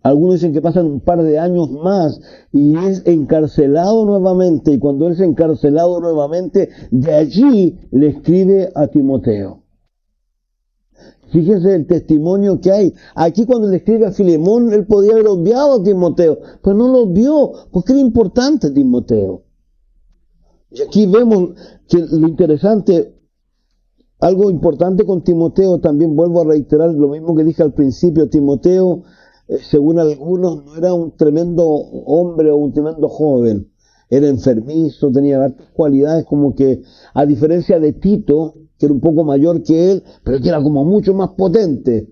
Algunos dicen que pasan un par de años más y es encarcelado nuevamente, y cuando él es encarcelado nuevamente, de allí le escribe a Timoteo. Fíjense el testimonio que hay. Aquí cuando le escribe a Filemón, él podía haber obviado a Timoteo, pero no lo obvió, porque era importante Timoteo. Y aquí vemos que lo interesante, algo importante con Timoteo, también vuelvo a reiterar lo mismo que dije al principio. Timoteo, según algunos, no era un tremendo hombre o un tremendo joven. Era enfermizo, tenía hartas cualidades, como que, a diferencia de Tito, que era un poco mayor que él, pero que era como mucho más potente.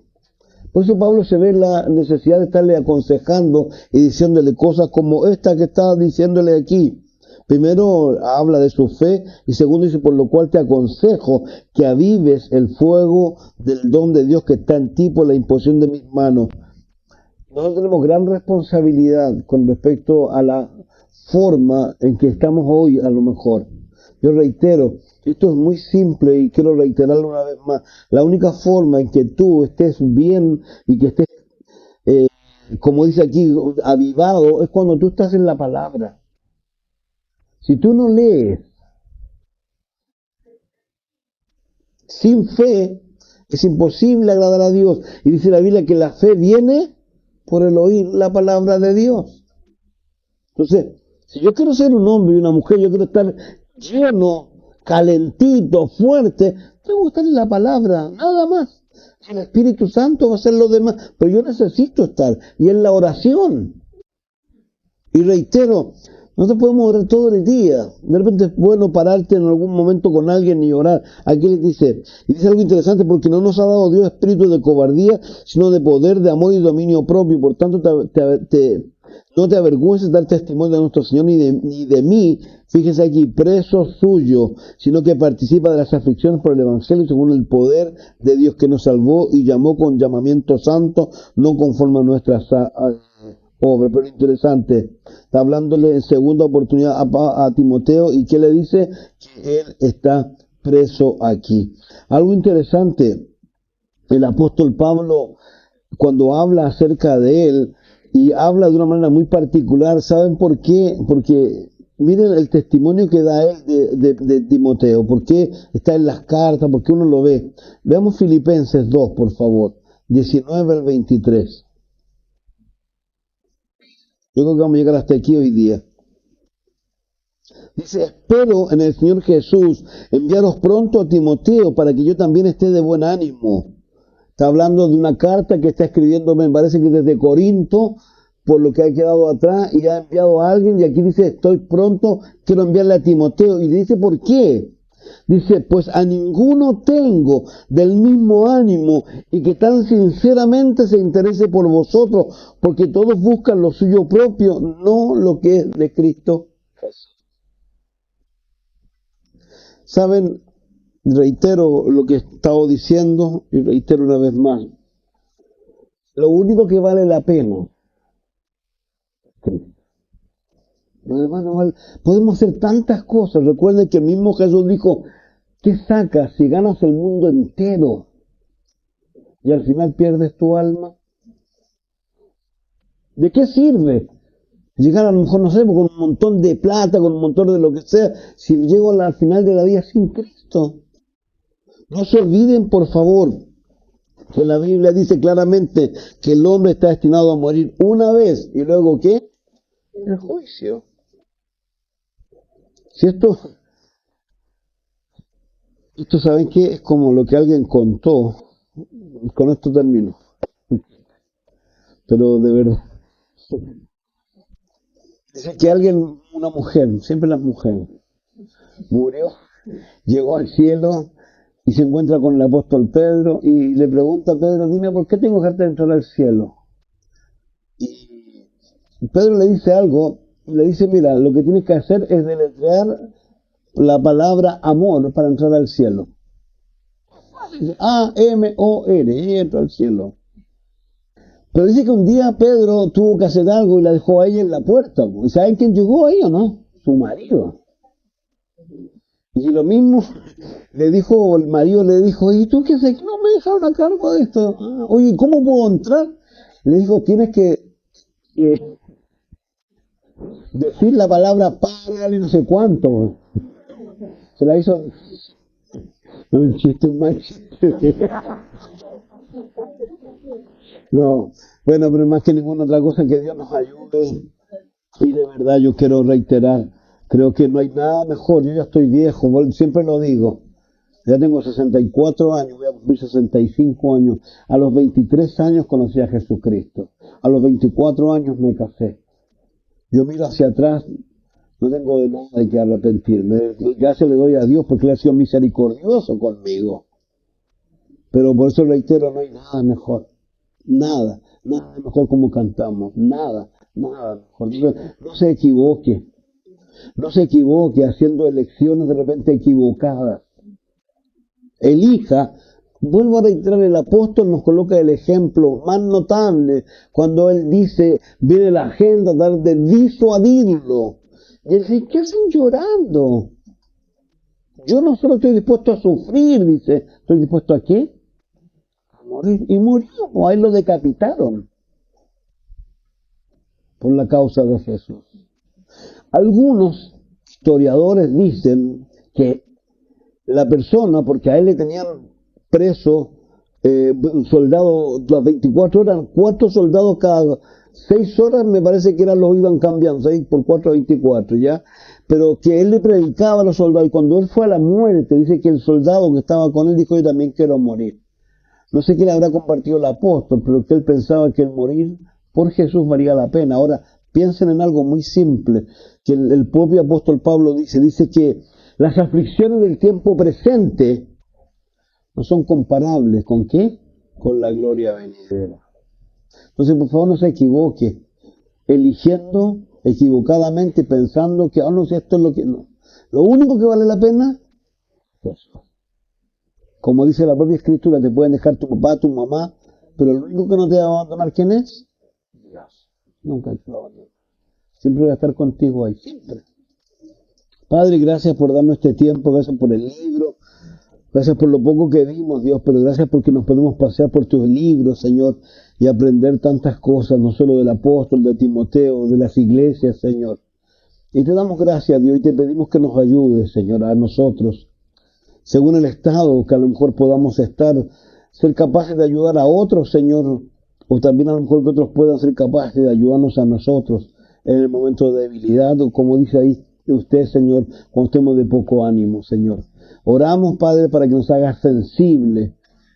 Por eso Pablo se ve la necesidad de estarle aconsejando y diciéndole cosas como esta que estaba diciéndole aquí. Primero habla de su fe y segundo dice, por lo cual te aconsejo que avives el fuego del don de Dios que está en ti por la imposición de mis manos. Nosotros tenemos gran responsabilidad con respecto a la forma en que estamos hoy, a lo mejor. Yo reitero, esto es muy simple y quiero reiterarlo una vez más. La única forma en que tú estés bien y que estés, como dice aquí, avivado, es cuando tú estás en la palabra. Si tú no lees sin fe, es imposible agradar a Dios. Y dice la Biblia que la fe viene por el oír la palabra de Dios. Entonces, si yo quiero ser un hombre y una mujer, yo quiero estar lleno, calentito, fuerte, tengo que estar en la palabra, nada más. El Espíritu Santo va a hacer lo demás, pero yo necesito estar, y en la oración. Y reitero, no te podemos orar todo el día. De repente es bueno pararte en algún momento con alguien y orar. Aquí les dice, y dice algo interesante, porque no nos ha dado Dios espíritu de cobardía, sino de poder, de amor y dominio propio. Por tanto, no te avergüences de dar testimonio de nuestro Señor ni de mí, fíjese aquí, preso suyo, sino que participa de las aflicciones por el Evangelio según el poder de Dios que nos salvó y llamó con llamamiento santo, no conforme a nuestras obras. Pero interesante, está hablándole en segunda oportunidad a Timoteo, y ¿qué le dice? Que él está preso aquí. Algo interesante, el apóstol Pablo, cuando habla acerca de él, y habla de una manera muy particular, ¿saben por qué? Porque miren el testimonio que da él de Timoteo, por qué está en las cartas, por qué uno lo ve. Veamos Filipenses 2, por favor, 19 al 23. Yo creo que vamos a llegar hasta aquí hoy día. Dice, espero en el Señor Jesús enviaros pronto a Timoteo para que yo también esté de buen ánimo. Está hablando de una carta que está escribiendo, me parece que desde Corinto, por lo que ha quedado atrás, y ha enviado a alguien, y aquí dice, estoy pronto, quiero enviarle a Timoteo. Y dice, ¿por qué? Dice, pues a ninguno tengo del mismo ánimo y que tan sinceramente se interese por vosotros, porque todos buscan lo suyo propio, no lo que es de Cristo Jesús. ¿Saben? Reitero lo que he estado diciendo y reitero una vez más. Lo único que vale la pena, lo demás no vale. Podemos hacer tantas cosas. Recuerden que el mismo Jesús dijo, ¿qué sacas si ganas el mundo entero y al final pierdes tu alma? ¿De qué sirve llegar a lo mejor, no sé, con un montón de plata, con un montón de lo que sea, si llego al final de la vida sin Cristo? No se olviden, por favor, que la Biblia dice claramente que el hombre está destinado a morir una vez y luego ¿qué? El juicio. Si esto ¿saben qué? Es como lo que alguien contó, con esto termino, pero de verdad. Dice que alguien, una mujer, siempre las mujeres, murió, llegó al cielo y se encuentra con el apóstol Pedro y le pregunta a Pedro, dime, ¿por qué tengo que entrar al cielo? Y Pedro le dice algo, le dice, mira, lo que tienes que hacer es deletrear la palabra amor para entrar al cielo. A-M-O-R, y entra al cielo. Pero dice que un día Pedro tuvo que hacer algo y la dejó a ella en la puerta. ¿Y saben quién llegó ahí o no? Su marido. Y lo mismo le dijo, el marido le dijo, ¿y tú qué haces? No me dejaron a cargo de esto. Oye, ¿cómo puedo entrar? Le dijo, tienes que decir la palabra para y no sé cuánto. Se la hizo... No, un chiste, un mal chiste. No, bueno, pero más que ninguna otra cosa que Dios nos ayude. Y de verdad yo quiero reiterar, creo que no hay nada mejor. Yo ya estoy viejo, siempre lo digo. Ya tengo 64 años, voy a cumplir 65 años. A los 23 años conocí a Jesucristo. A los 24 años me casé. Yo miro hacia atrás, no tengo de nada de que arrepentirme. Gracias le doy a Dios porque Él ha sido misericordioso conmigo. Pero por eso reitero, no hay nada mejor. Nada mejor como cantamos. Nada mejor. No se equivoque. No se equivoque haciendo elecciones de repente equivocadas. Elija. Vuelvo a reiterar, el apóstol nos coloca el ejemplo más notable cuando él dice, viene la agenda, dar de disuadirlo. Y él dice, ¿qué hacen llorando? Yo no solo estoy dispuesto a sufrir, dice, ¿estoy dispuesto a qué? A morir. Y murió, o ahí lo decapitaron por la causa de Jesús. Algunos historiadores dicen que la persona, porque a él le tenían preso soldados las 24 horas, 4 soldados cada 6 horas, me parece que eran los iban cambiando, 6 por 4, 24, ¿ya? Pero que él le predicaba a los soldados, y cuando él fue a la muerte, dice que el soldado que estaba con él dijo, yo también quiero morir. No sé qué le habrá compartido el apóstol, pero que él pensaba que el morir por Jesús valía la pena. Ahora, piensen en algo muy simple, que el propio apóstol Pablo dice que las aflicciones del tiempo presente no son comparables, ¿con qué? Con la gloria venidera. Entonces, por favor, no se equivoque, eligiendo equivocadamente, pensando que, no sé, esto es lo que no. Lo único que vale la pena es eso. Como dice la propia Escritura, te pueden dejar tu papá, tu mamá, pero lo único que no te va a abandonar, ¿quién es? Dios. Nunca te va a abandonar. Siempre voy a estar contigo ahí, siempre. Padre, gracias por darnos este tiempo, gracias por el libro, gracias por lo poco que vimos, Dios, pero gracias porque nos podemos pasear por tus libros, Señor, y aprender tantas cosas, no solo del apóstol, de Timoteo, de las iglesias, Señor. Y te damos gracias, Dios, y te pedimos que nos ayudes, Señor, a nosotros, según el estado que a lo mejor podamos estar, ser capaces de ayudar a otros, Señor, o también a lo mejor que otros puedan ser capaces de ayudarnos a nosotros en el momento de debilidad, o como dice ahí, de usted, Señor, cuando estemos de poco ánimo, Señor. Oramos, Padre, para que nos hagas sensibles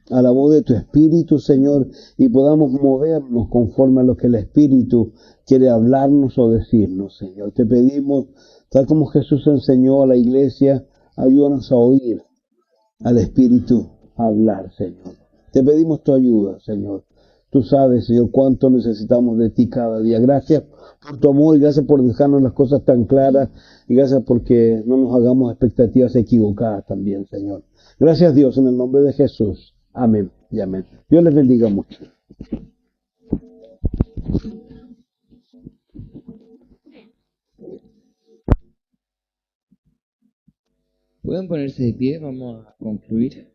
a la voz de tu Espíritu, Señor, y podamos movernos conforme a lo que el Espíritu quiere hablarnos o decirnos, Señor. Te pedimos, tal como Jesús enseñó a la iglesia, ayúdanos a oír al Espíritu hablar, Señor. Te pedimos tu ayuda, Señor. Tú sabes, Señor, cuánto necesitamos de ti cada día. Gracias por tu amor y gracias por dejarnos las cosas tan claras y gracias porque no nos hagamos expectativas equivocadas también, Señor. Gracias, Dios, en el nombre de Jesús. Amén y amén. Dios les bendiga mucho. Pueden ponerse de pie, vamos a concluir.